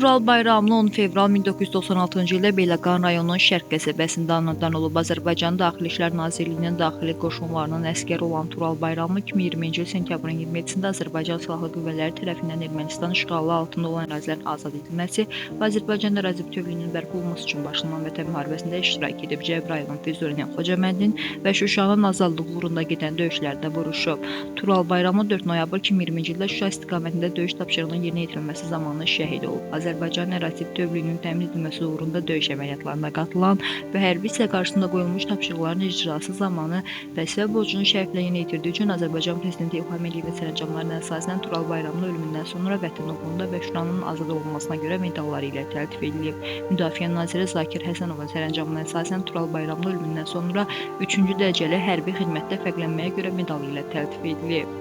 Tural Bayramlı 10 fevral 1996-cı ildə Beyləqan rayonunun Şərq qəsəbəsində anadan olub. Azərbaycan Daxili İşlər Nazirliyinin daxili qoşunlarının əsgəri olan Tural Bayramlı 2020-ci il sentyabrın 27-sində Azərbaycan Silahlı Qüvvələri tərəfindən Ermənistan işğalı altında olan ərazilərin azad edilməsi və Azərbaycan ərazi bütövlüyünün bərpa olunması üçün başlanan Vətən müharibəsində iştirak edib. Cəbrayılın, Füzulinin, Xocaməndin və Şuşanın azadlıq uğrunda gedən döyüşlərdə vuruşub. Tural Bayramlı 4 noyabr 2020-ci ildə Şuşa istiqamətində döyüş tapşırığının yerinə yetirilməsi zamanı şəhid olub. Azərbaycan ərazi bütövlüyünün təmin edilməsi uğrunda döyüş əməliyyatlarına qatılan və hərbi hissə qarşısında qoyulmuş tapşırıqların icrası zamanı vəzifə borcunu şərəflə yerinə yetirdiyi üçün Azərbaycan Prezidenti İlham Əliyevin sərəncamlarına əsasən Tural Bayramlı ölümündən sonra Vətən uğrunda və Şuşanın azad olunmasına görə medalları ilə təltif edilib. Müdafiə naziri Zakir Həsənovun sərəncamına əsasən Tural Bayramlı ölümündən sonra 3-cü dərəcəli hərbi xidmətdə fərqlənməyə görə medalı ilə təltif edilib.